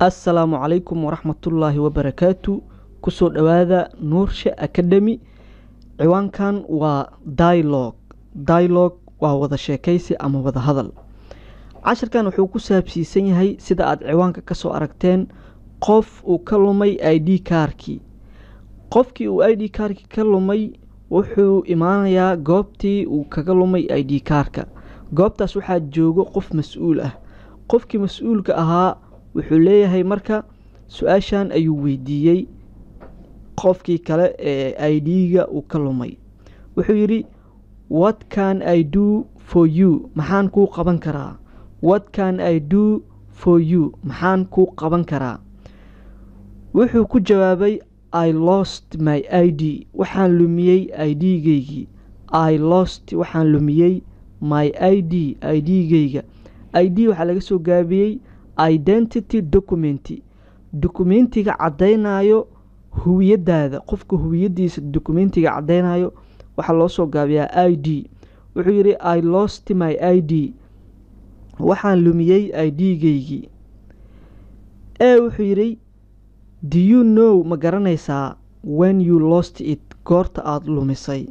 Assalaamu calaykum waraxmatullaahi wabarakaatu. Kusoo dhawaada Nuurshe Academy. Ciwaankan waa dialogue waa wada sheekaysi ama wada hadal. Casharkan wuxuu ku saabsiisan yahay sida aad ciwaanka ka soo aragteen qof uu ka lumay ID kaarkii. Qofkii uu ID kaarkii ka lumay wuxuu imaanayaa goobtii uu kaga lumay ID kaarka. Goobtaas waxaa joogo qof mas'uul ah. Qofkii mas'uulka ahaa wuxuu leeyahay marka su-aashan ayuu weydiiyey qofkii kale ee ID-ga uu ka lumay. Wuxuu yiri what can I do for you? Maxaan kuu qaban karaa? What can I do for you? Maxaan kuu qaban karaa? Wuxuu ku jawaabay I lost my ID. Waxaan lumiyey ID-gaygii. I lost waxaan lumiyey my ID-gayga. ID waxaa laga soo gaabiyey identity document. Dokumentiga cadeynayo huwiyadaada, qofka huwiyadiisa dokumentiga cadeynayo waxaa loo soo gaabiyaa ID. Wuxuu yiri I lost my ID. Waxaan lumiyey ID-gaygii. Wuxuu yiri do you know ma garanaysaa when you lost it? Goorta aad lumisay.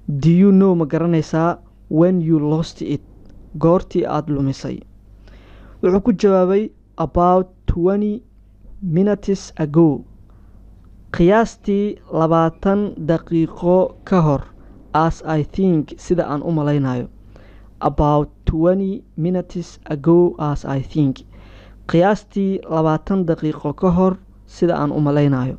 Do you know ma garanaysaa when you lost it? Goortii aad lumisay. Wuxuu ku jawaabay about 20 minutes ago. Qiyaastii 20 daqiiqo ka hor. As I think sida aan u malaynayo. About 20 minutes ago as I think. Qiyaastii 20 daqiiqo ka hor sida aan u malaynayo.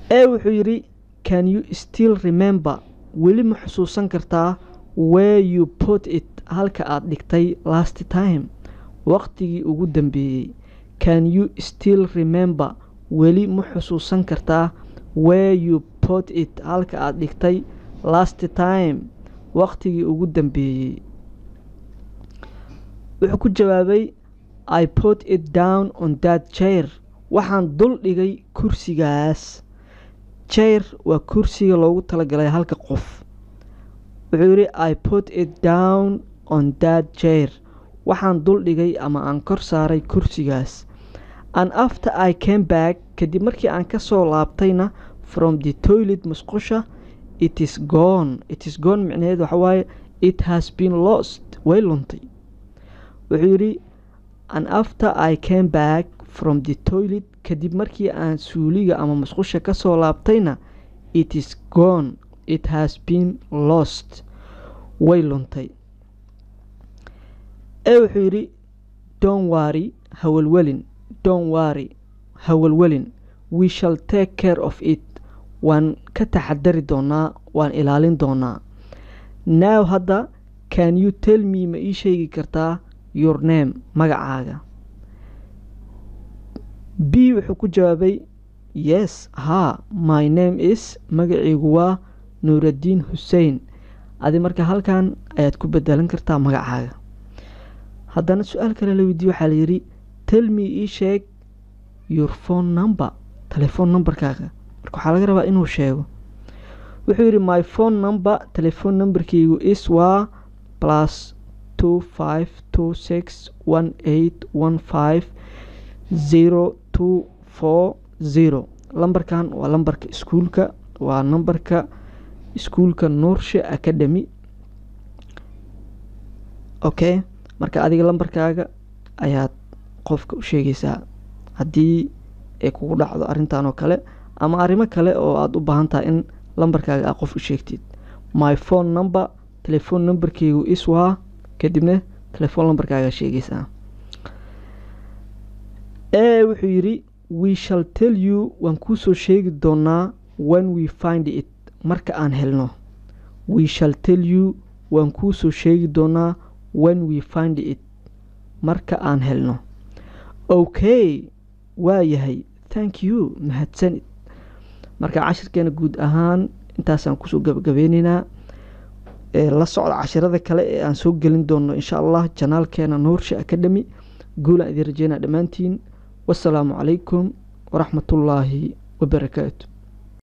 Wuxuu yiri can you still remember? Weli ma xusuusan kartaa where you put it? Halka aad dhigtay last time. Waqtigii ugu dambeeyay. Can you still remember? Weli ma xusuusan kartaa where you put it? Halka aad dhigtay last time. Waqtigii ugu dambeeyay. Wuxuu ku jawaabay I put it down on that chair. Waxaan dul dhigay kursigaas. Chair waa kursiga loogu talagalay halka qof. Wuxuu yiri I put it down on that chair. Waxaan dul dhigay ama aan kor saaray kursigaas. And after I came back, kadib markii aan ka soo laabtayna from the toilet musqusha, it is gone. It is gone micnaheedu waxa waaye it has been lost. Way luntay. Wuxuu yiri and after I came back from the toilet, kadib markii aan suuliga ama musqusha ka soo laabtayna, it is gone. It has been lost. Way luntay. Wuxuu yiri don't worry, hawalwelin. Don't worry, hawalwelin. We shall take care of it. Waan ka taxadari doonaa, waan ilaalin doonaa. Now hadda can you tell me ma ii sheegi kartaa your name? Magacaaga. B wuxuu ku jawaabay yes, my name is, magaciigu waa Nuuruddin Hussein. Adi marka halkan ayaad ku bedelan kartaa magacaaga. Haddana su-aal kale la weydiiyo waxaa la yiri tell me ii sheeg your phone number. Telephone numberkaaga. Marka waxaa laga rabaa inuu sheego. Wuxuu yiri my phone number, telephone numberkaygu is waa +252618150240. lambarkan waa lambarka iskuulka, waa nambarka iskuulka Nuurshe Academy. Okay, marka adiga lambarkaaga ayaad qofka u sheegaysaa haddii ay kugu dhacdo arrintan oo kale ama arrimo kale oo aad u baahan tahay in lambarkaaga aad qof u sheegtid. My phone number, telephone numberkaygu is waa, kadibna telephone numberkaaga sheegaysaa. Wuxuu yiri we shall tell you, waan kuu soo sheegi doonaa when we find it, marka aan helno. We shall tell you, waan kuu soo sheegi doonaa when we find it, marka aan helno. Okay, waa yahay. Thank you, mahadsanid. Marka cashirkeena guud ahaan intaasaan kusoo gabagabeynaynaa. La socda cashirada kale ee aan soo gelin doono insha Allah channelkeena Nuurshe Academy. Guulaan idin rajeynaa dhammaantiin. Wassalaamu calaykum waraxmatullaahi wabarakaatu.